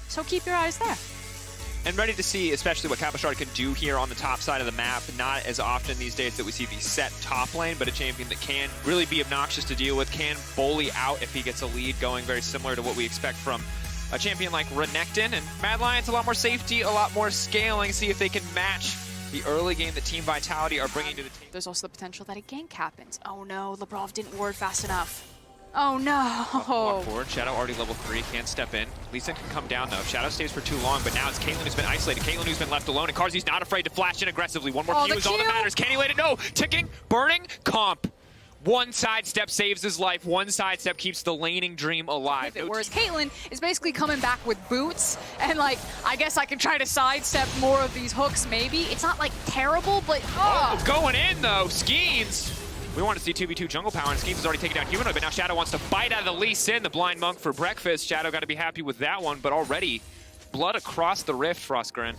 So keep your eyes there. And ready to see especially what Cabochard can do here on the top side of the map. Not as often these days that we see the Sett top lane, but a champion that can really be obnoxious to deal with, can bully out if he gets a lead going, very similar to what we expect from a champion like Renekton. And Mad Lions, a lot more safety, a lot more scaling, see if they can match the early game that Team Vitality are bringing to the table. There's also the potential that a gank happens. Oh no, Labrov didn't ward fast enough. Oh no! Walk forward. Shadow already level 3, can't step in. Lee Sin can come down though. Shadow stays for too long, but now it's Caitlyn who's been isolated. Caitlyn who's been left alone, and Carzzy's not afraid to flash in aggressively. One more Q is all that matters. Can he let it? No! Ticking, burning, comp. One sidestep saves his life, one sidestep keeps the laning dream alive. Whereas Caitlyn is basically coming back with boots, and like, I guess I can try to sidestep more of these hooks maybe. It's not like terrible, but oh, going in though, Skeanz. We want to see 2v2 jungle power, and Skeanz has already taken down Humanoid, but now Shadow wants to bite out of the Lee Sin, the blind monk for breakfast. Shadow got to be happy with that one, but already blood across the rift, Froskurinn.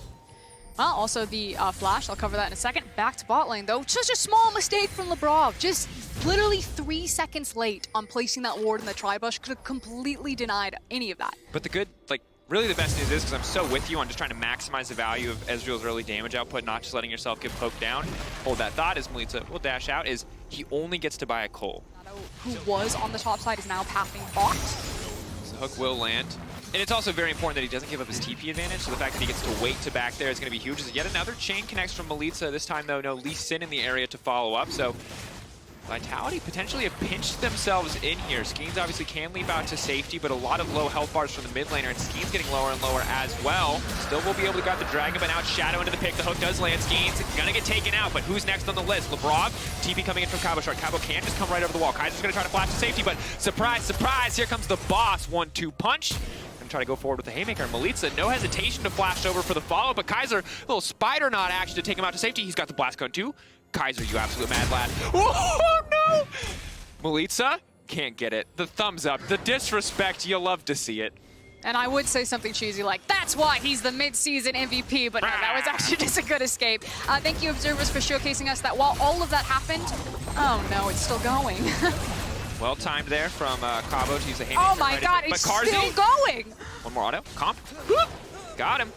Well, also the flash, I'll cover that in a second. Back to bot lane though, just a small mistake from Labrov. Just literally 3 seconds late on placing that ward in the tri-bush, could have completely denied any of that. But the good, like, really the best news is, because I'm so with you on just trying to maximize the value of Ezreal's early damage output, not just letting yourself get poked down. Hold that thought as Milica will dash out, is he only gets to buy a Cole. Who was on the top side is now pathing bot. So the hook will land. And it's also very important that he doesn't give up his TP advantage, so the fact that he gets to wait to back there is going to be huge. Yet another chain connects from Milica. This time, though, no Lee Sin in the area to follow up, so Vitality potentially have pinched themselves in here. Skeanz obviously can leap out to safety, but a lot of low health bars from the mid laner, and Skeanz getting lower and lower as well. Still will be able to grab the dragon, but now it's Shadow into the pick. The hook does land. Skeanz gonna get taken out, but who's next on the list? Labrov, TP coming in from Cabochard. Cabo can't just come right over the wall. Kaiser's gonna try to flash to safety, but surprise, surprise, here comes the boss. 1-2 punch. Gonna try to go forward with the haymaker. Milica, no hesitation to flash over for the follow, but Kaiser, a little spider knot action to take him out to safety. He's got the blast cone too. Kaiser, you absolute mad lad. Oh no! Milica can't get it. The thumbs up, the disrespect, you love to see it. And I would say something cheesy like, that's why he's the mid-season MVP, but no, that was actually just a good escape. Thank you, observers, for showcasing us that while all of that happened, oh no, it's still going. Well timed there from Cabo to use the haymaker. Oh my god, it's still going! One more auto, comp. Got him.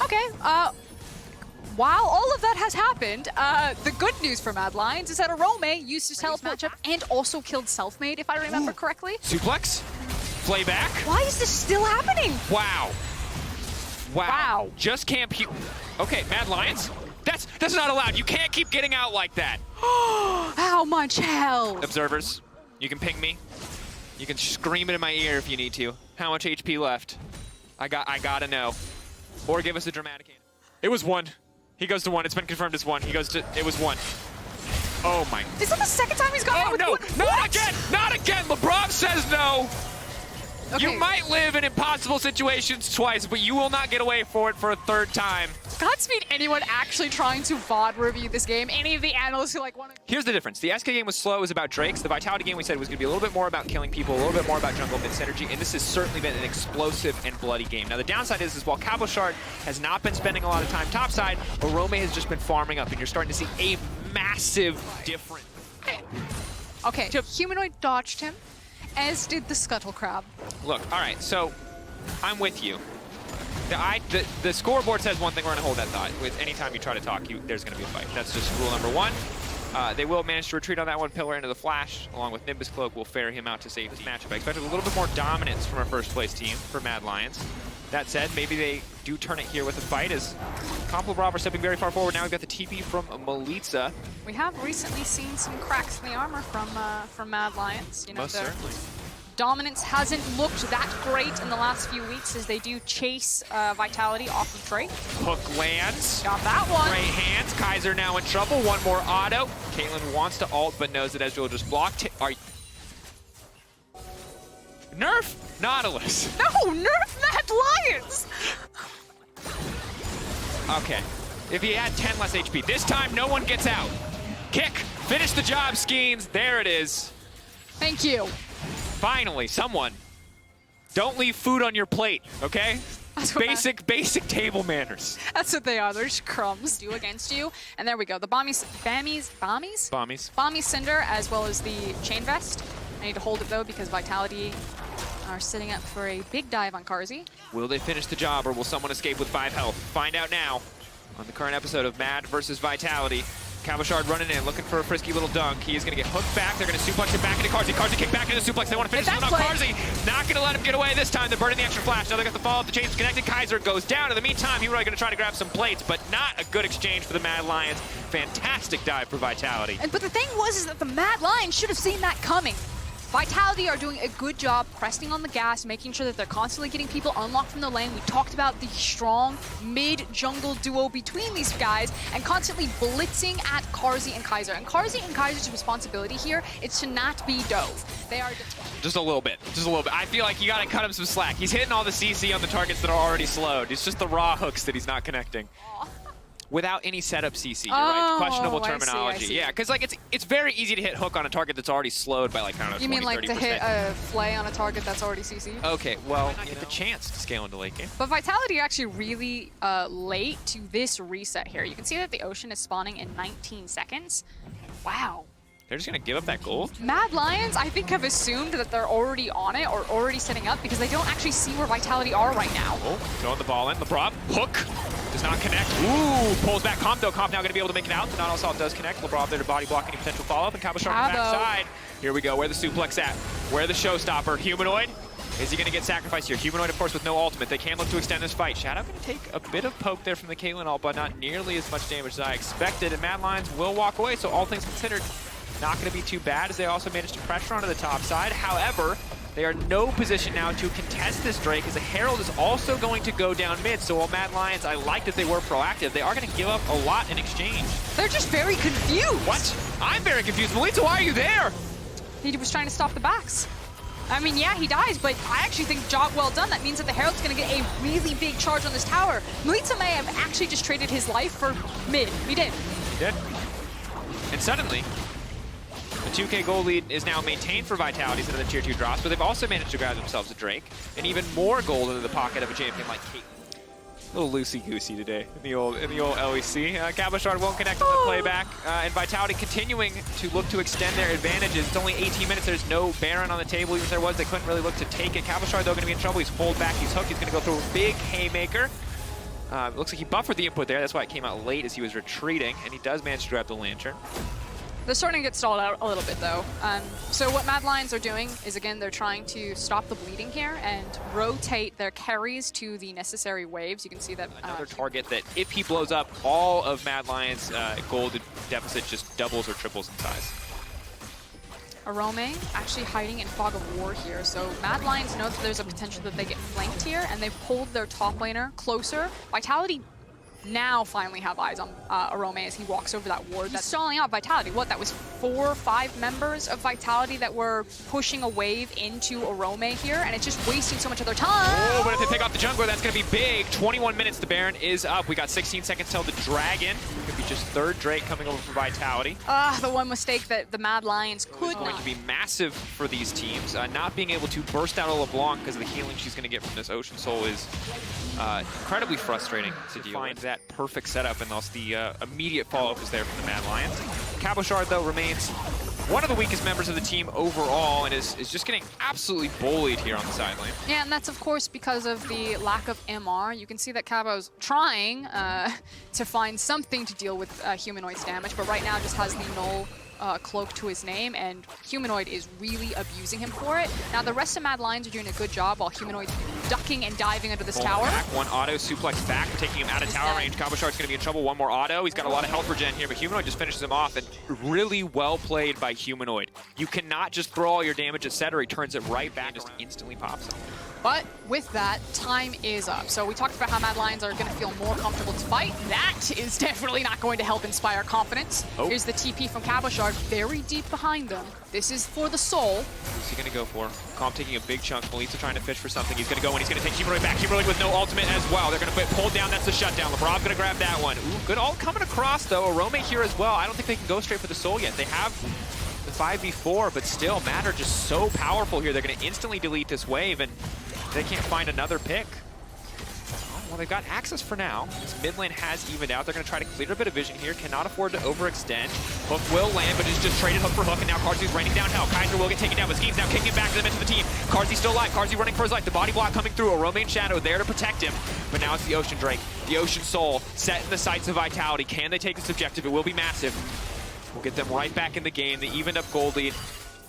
Okay, while all of that has happened, the good news for Mad Lions is that Orome used his health matchup and also killed Selfmade, if I remember correctly. Suplex? Play back? Why is this still happening? Wow. Wow. Just can't keep... Okay, Mad Lions? That's not allowed. You can't keep getting out like that. How much health? Observers, you can ping me. You can scream it in my ear if you need to. How much HP left? I gotta know. Or give us a dramatic answer. It was 1. He goes to 1. It's been confirmed as 1. He goes to... It was 1. Oh my... Is that the second time he's gone? Oh no! Not again! Not again! Labrov says no! Okay. You might live in impossible situations twice, but you will not get away for it for a 3rd time. Godspeed anyone actually trying to VOD review this game. Any of the analysts who like want to... Here's the difference. The SK game was slow, it was about Drakes. The Vitality game we said was going to be a little bit more about killing people, a little bit more about jungle mid synergy, and this has certainly been an explosive and bloody game. Now the downside is while Cabochard has not been spending a lot of time topside, Orome has just been farming up, and you're starting to see a massive difference. Okay, Humanoid dodged him, as did the Scuttle Crab. Look, all right, so I'm with you. The scoreboard says one thing, we're going to hold that thought. With any time you try to talk, there's going to be a fight. That's just rule number 1. They will manage to retreat on that one pillar into the flash, along with Nimbus Cloak will ferry him out to safety. Matchup. I expected a little bit more dominance from our first place team for Mad Lions. That said, maybe they do turn it here with a fight as Comp Labrov are stepping very far forward. Now we've got the TP from Milica. We have recently seen some cracks in the armor from Mad Lions. You know, most certainly. Dominance hasn't looked that great in the last few weeks as they do chase Vitality off of Drake. Hook lands. Got that one. Great hands. Kaiser now in trouble. One more auto. Caitlyn wants to ult, but knows that Ezreal just blocked. Nerf Nautilus. No, nerf Mad Lions. Okay. If he had 10 less HP. This time, no one gets out. Kick. Finish the job, Skeanz. There it is. Thank you. Finally, someone. Don't leave food on your plate, okay? Basic table manners. That's what they are. They're just crumbs. Do against you. And there we go. The Bommies Cinder, as well as the Chain Vest. I need to hold it, though, because Vitality are sitting up for a big dive on Carzzy. Will they finish the job, or will someone escape with 5 health? Find out now on the current episode of Mad versus Vitality. Cabochard running in, looking for a frisky little dunk. He is going to get hooked back. They're going to suplex it back into Carzzy. Carzzy kick back into the suplex. They want to finish it on Carzzy. Not going to let him get away this time. They're burning the extra flash. Now they got the follow-up. The chain's connected. Kaiser goes down. In the meantime, Humanoid going to try to grab some plates, but not a good exchange for the Mad Lions. Fantastic dive for Vitality. But the thing is that the Mad Lions should have seen that coming. Vitality are doing a good job pressing on the gas, making sure that they're constantly getting people unlocked from the lane. We talked about the strong mid-jungle duo between these guys and constantly blitzing at Carzzy and Kaiser. And Carzzy and Kaiser's responsibility here is to not be dove. They are just a little bit. Just a little bit. I feel like you got to cut him some slack. He's hitting all the CC on the targets that are already slowed. It's just the raw hooks that he's not connecting. Without any setup CC, you're right. Questionable terminology. I see. Yeah, because like it's very easy to hit hook on a target that's already slowed by like, I don't know, 20, 30%. You mean like to hit a flay on a target that's already CC? Okay, well, not get the chance to scale into late game. But Vitality are actually really late to this reset here. You can see that the Ocean is spawning in 19 seconds. Wow. They're just going to give up that gold? Mad Lions, I think, have assumed that they're already on it or already setting up because they don't actually see where Vitality are right now. Oh, throwing the ball in. Labrov, hook. Does not connect. Ooh, pulls back Comp, though. Comp now going to be able to make it out. The Nautilus assault does connect. Labrov there to body block any potential follow-up. And Cabochard on the backside. Here we go. Where the suplex at? Where the showstopper? Humanoid. Is he going to get sacrificed here? Humanoid, of course, with no ultimate. They can look to extend this fight. Shadow going to take a bit of poke there from the Caitlyn ult, but not nearly as much damage as I expected. And Mad Lions will walk away, so all things considered, not going to be too bad as they also managed to pressure onto the top side. However, they are in no position now to contest this Drake as the Herald is also going to go down mid. So while Mad Lions, I like that they were proactive, they are going to give up a lot in exchange. They're just very confused. What? I'm very confused. Milica, why are you there? He was trying to stop the backs. I mean, yeah, he dies, but I actually think job well done. That means that the Herald's going to get a really big charge on this tower. Milica may have actually just traded his life for mid. He did. He did. And suddenly, the 2K gold lead is now maintained for Vitality's into the tier 2 drops, but they've also managed to grab themselves a Drake and even more gold into the pocket of a champion like Caitlyn. A little loosey-goosey today in the old LEC. Cabochard won't connect on the playback, and Vitality continuing to look to extend their advantages. It's only 18 minutes. There's no Baron on the table. Even if there was, they couldn't really look to take it. Cabochard, though, going to be in trouble. He's pulled back. He's hooked. He's going to go through a big haymaker. Looks like he buffered the input there. That's why it came out late as he was retreating, and he does manage to grab the Lantern. They're starting to get stalled out a little bit, though. So what Mad Lions are doing is, again, they're trying to stop the bleeding here and rotate their carries to the necessary waves. You can see that... Another target that, if he blows up, all of Mad Lions' gold deficit just doubles or triples in size. Orome actually hiding in Fog of War here. So Mad Lions know that there's a potential that they get flanked here, and they've pulled their top laner closer. Vitality now finally have eyes on Orome as he walks over that ward. That's stalling out Vitality. What, that was 4 or 5 members of Vitality that were pushing a wave into Orome here, and it's just wasting so much of their time. Oh, but if they pick off the jungler, that's going to be big. 21 minutes, the Baron is up. We got 16 seconds till the Dragon. Could be just third Drake coming over for Vitality. The one mistake that the Mad Lions could not. Going to be massive for these teams. Not being able to burst out a LeBlanc because of the healing she's going to get from this Ocean Soul is incredibly frustrating to deal with. That perfect setup, and thus the immediate follow-up is there from the Mad Lions. Cabochard, though, remains one of the weakest members of the team overall and is just getting absolutely bullied here on the side lane. Yeah, and that's, of course, because of the lack of MR. You can see that Cabo's trying to find something to deal with Humanoid's damage, but right now just has the null cloak to his name, and Humanoid is really abusing him for it. Now, the rest of Mad Lions are doing a good job while Humanoid's ducking and diving under this tower. Back, one auto suplex back, taking him out of tower range. Cabochard's going to be in trouble. One more auto. He's got a lot of health regen here, but Humanoid just finishes him off, and really well played by Humanoid. You cannot just throw all your damage at Sett, or he turns it right back and just instantly pops him. But with that, time is up. So we talked about how Mad Lions are going to feel more comfortable to fight. That is definitely not going to help inspire confidence. Oh. Here's the TP from Cabochard, very deep behind them. This is for the soul. Who's he going to go for? Comp taking a big chunk. Milica trying to fish for something. He's going to go and he's going to take Humanoid back. Humanoid with no ultimate as well. They're going to pull down. That's the shutdown. Labrov going to grab that one. Ooh, good ult coming across, though. Orome here as well. I don't think they can go straight for the soul yet. They have the 5v4, but still, Mad are just so powerful here. They're going to instantly delete this wave, and they can't find another pick. well, they've got access for now. This mid lane has evened out. They're going to try to clear a bit of vision here. Cannot afford to overextend. Hook will land, but it's just traded hook for hook, and now Carzzy's raining down hell. Kaiser will get taken down, but Skeanz now kicking back to the midst of the team. Carzzy still alive. Carzzy running for his life. The body block coming through. Orome and Shadow there to protect him. But now it's the Ocean Drake, the Ocean Soul, set in the sights of Vitality. Can they take this objective? It will be massive. We'll get them right back in the game. They evened up gold lead.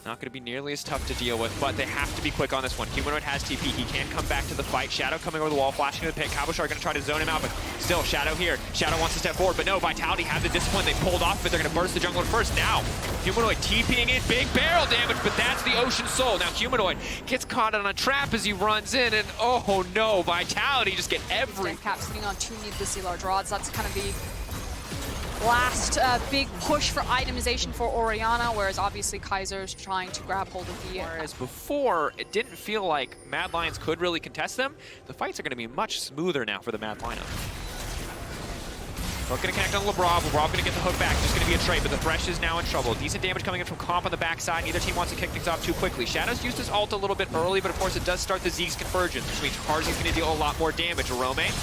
Not going to be nearly as tough to deal with, but they have to be quick on this one. Humanoid has TP. He can come back to the fight. Shadow coming over the wall, flashing to the pit. Cabochard going to try to zone him out, but still, Shadow here. Shadow wants to step forward, but no, Vitality have the discipline. They pulled off, but they're going to burst the jungler first. Now, Humanoid TPing in, big barrel damage, but that's the Ocean Soul. Now, Humanoid gets caught on a trap as he runs in, and oh no, Vitality just get every... Cap sitting on 2 needlessly large rods. That's kind of the last big push for itemization for Orianna, whereas obviously Kaiser's trying to grab hold of the... Whereas before, it didn't feel like Mad Lions could really contest them. The fights are going to be much smoother now for the Mad lineup. Hook going to connect on Labrov. Labrov going to get the hook back. Just going to be a trade, but the Thresh is now in trouble. Decent damage coming in from Comp on the backside. Neither team wants to kick things off too quickly. Shadow's used his ult a little bit early, but of course it does start the Zeke's convergence, which means Carzzy's going to deal a lot more damage. Orome.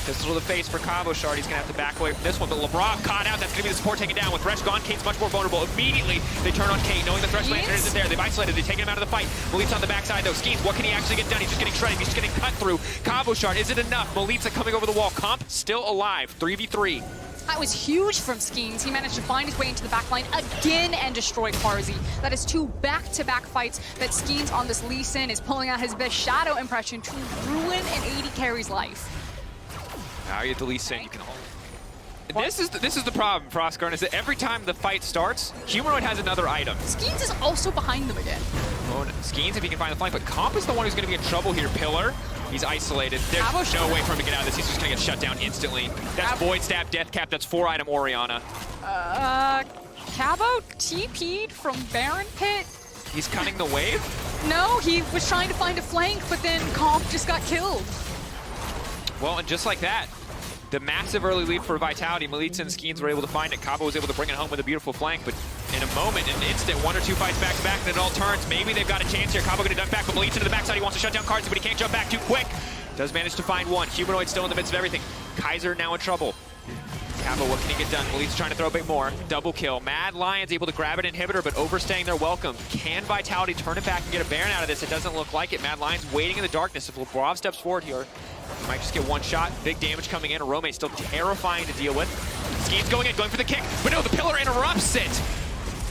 Pistol to the face for Cabochard. He's going to have to back away from this one, but Labrov caught out. That's going to be the support taken down. With Thresh gone, Kate's much more vulnerable. Immediately, they turn on Kate, knowing the Thresh lantern isn't there. They've isolated. They've taken him out of the fight. Milica on the backside, though. Skeanz, what can he actually get done? He's just getting shredded. He's just getting cut through. Cabochard, is it enough? Milica coming over the wall. Comp still alive. 3v3. That was huge from Skeanz. He managed to find his way into the backline again and destroy Carzzy. That is 2 back-to-back fights that Skeanz on this Lee Sin is pulling out his best Shadow impression to ruin an AD carry's life. Now you get the Lee Sin. You can hold. This is the problem, Froskurinn, is that every time the fight starts, Humanoid has another item. Skeanz is also behind them again. Oh, no. Skeanz, if he can find the flank, but Comp is the one who's going to be in trouble here. Pillar, he's isolated. There's Cabochard. no way for him to get out of this. He's just going to get shut down instantly. That's Void Stab, Death Cap. That's 4-item Orianna. Cabo TP'd from Baron Pit. He's cutting the wave? No, he was trying to find a flank, but then Comp just got killed. Well, and just like that, the massive early lead for Vitality, Milica and Skeanz were able to find it. Cabo was able to bring it home with a beautiful flank, but in a moment, in an instant, 1 or 2 fights back-to-back, and it all turns. Maybe they've got a chance here. Cabo going to duck back, but Milica to the backside. He wants to shut down Carzzy, but he can't jump back too quick. Does manage to find one. Humanoid still in the midst of everything. Kaiser now in trouble. Cabo, what can he get done? Milica's trying to throw a bit more. Double kill. Mad Lions able to grab an inhibitor, but overstaying their welcome. Can Vitality turn it back and get a Baron out of this? It doesn't look like it. Mad Lions waiting in the darkness. If Labrov steps forward here, he might just get one shot. Big damage coming in. Orome still terrifying to deal with. Skeanz going in, going for the kick, but no, the pillar interrupts it.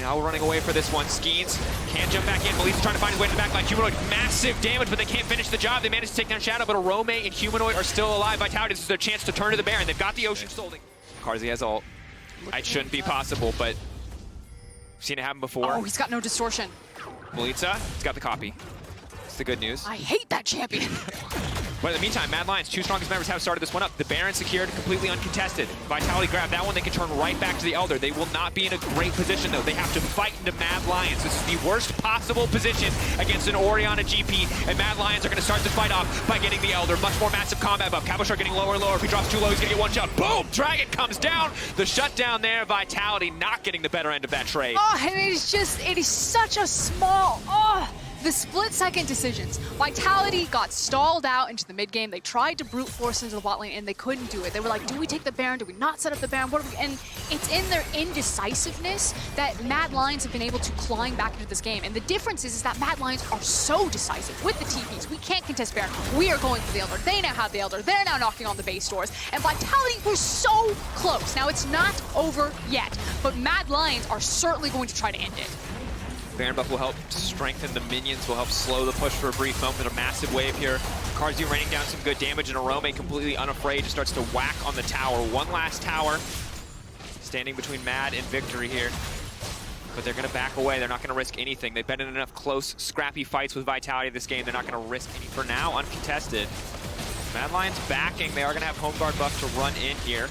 Now we're running away for this one. Skeanz can't jump back in. Milica's trying to find his way to the back line. Humanoid, massive damage, but they can't finish the job. They managed to take down Shadow, but Orome and Humanoid are still alive. Vitality, this is their chance to turn to the Baron. They've got the Ocean Soul. Carzzy has ult. It shouldn't be possible, but we've seen it happen before. Oh, he's got no distortion. Milica, he's got the copy. That's the good news. I hate that champion. But in the meantime, Mad Lions, 2 strongest members have started this one up. The Baron secured, completely uncontested. Vitality grabbed that one, they can turn right back to the Elder. They will not be in a great position, though. They have to fight into Mad Lions. This is the worst possible position against an Orianna GP, and Mad Lions are going to start this fight off by getting the Elder. Much more massive combat buff. Cabochard getting lower and lower. If he drops too low, he's going to get one shot. Boom! Dragon comes down. The shutdown there, Vitality not getting the better end of that trade. Oh, and it is such a small, the split-second decisions. Vitality got stalled out into the mid-game. They tried to brute force into the bot lane, and they couldn't do it. They were like, do we take the Baron? Do we not set up the Baron? What are we? And it's in their indecisiveness that Mad Lions have been able to climb back into this game. And the difference is that Mad Lions are so decisive with the TPs. We can't contest Baron. We are going for the Elder. They now have the Elder. They're now knocking on the base doors. And Vitality were so close. Now, it's not over yet, but Mad Lions are certainly going to try to end it. Baron buff will help strengthen the minions, will help slow the push for a brief moment. A massive wave here. Carzzy raining down some good damage, and Orome completely unafraid just starts to whack on the tower. One last tower standing between Mad and victory here. But they're going to back away. They're not going to risk anything. They've been in enough close, scrappy fights with Vitality this game. They're not going to risk any. For now, uncontested. Mad Lions backing. They are going to have home guard buff to run in here.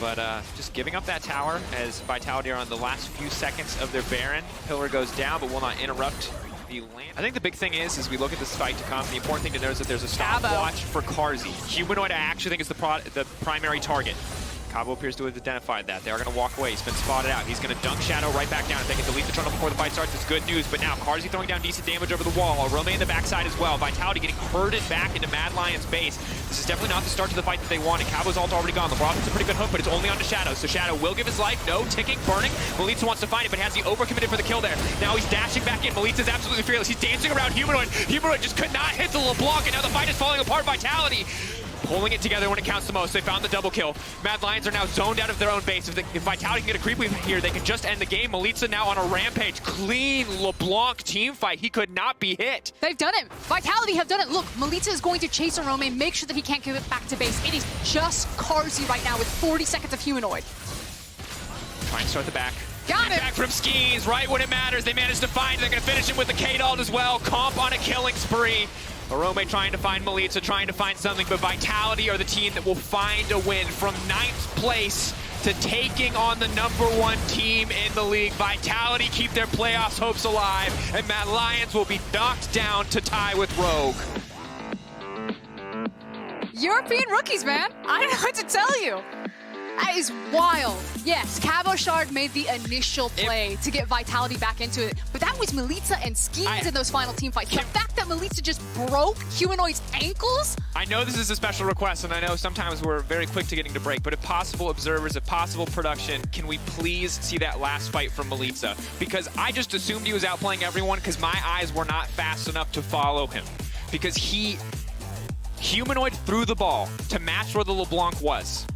But just giving up that tower as Vitality are on the last few seconds of their Baron. Pillar goes down, but will not interrupt the land. I think the big thing is, as we look at this fight to come, the important thing to know is that there's a stopwatch for Carzzy. Humanoid, I actually think, is the primary target. Cabo appears to have identified that. They are going to walk away. He's been spotted out. He's going to dunk Shadow right back down. If they can delete the Trundle before the fight starts, it's good news. But now Carzzy throwing down decent damage over the wall. Orome in the backside as well. Vitality getting herded back into Mad Lion's base. This is definitely not the start to the fight that they wanted. Cabo's ult already gone. Labrov gets a pretty good hook, but it's only onto Shadow. So Shadow will give his life. No, ticking, burning. Milica wants to find it, but has he overcommitted for the kill there. Now he's dashing back in. Milica's absolutely fearless. He's dancing around Humanoid. Humanoid just could not hit the LeBlanc, and now the fight is falling apart. Vitality pulling it together when it counts the most. They found the double kill. Mad Lions are now zoned out of their own base. If Vitality can get a creep wave here, they can just end the game. Milica now on a rampage. Clean LeBlanc team fight. He could not be hit. They've done it. Vitality have done it. Look, Milica is going to chase Orome, make sure that he can't give it back to base. It is just Carzzy right now with 40 seconds of Humanoid. Trying to start the back. Got it. Back from Skeanz, right when it matters. They managed to find it. They're going to finish him with the K-Dalt as well. Comp on a killing spree. Orome trying to find Milica, trying to find something, but Vitality are the team that will find a win from 9th place to taking on the #1 team in the league. Vitality keep their playoffs hopes alive, and Mad Lions will be knocked down to tie with Rogue. European rookies, man. I don't know what to tell you. That is wild. Yes, Cabochard made the initial play to get Vitality back into it, but that was Milica and Skeanz in those final team fights. The fact that Milica just broke Humanoid's ankles? I know this is a special request, and I know sometimes we're very quick to getting to break, but if possible, observers, if possible, production, can we please see that last fight from Milica? Because I just assumed he was outplaying everyone because my eyes were not fast enough to follow him. Because Humanoid threw the ball to match where the LeBlanc was.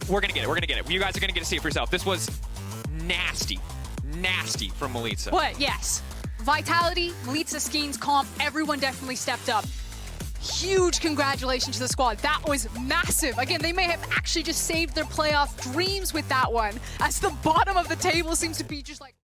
We're going to get it. We're going to get it. You guys are going to get to see it for yourself. This was nasty. Nasty from Milica. But yes, Vitality, Milica, Skeanz, Comp, everyone definitely stepped up. Huge congratulations to the squad. That was massive. Again, they may have actually just saved their playoff dreams with that one, as the bottom of the table seems to be just like...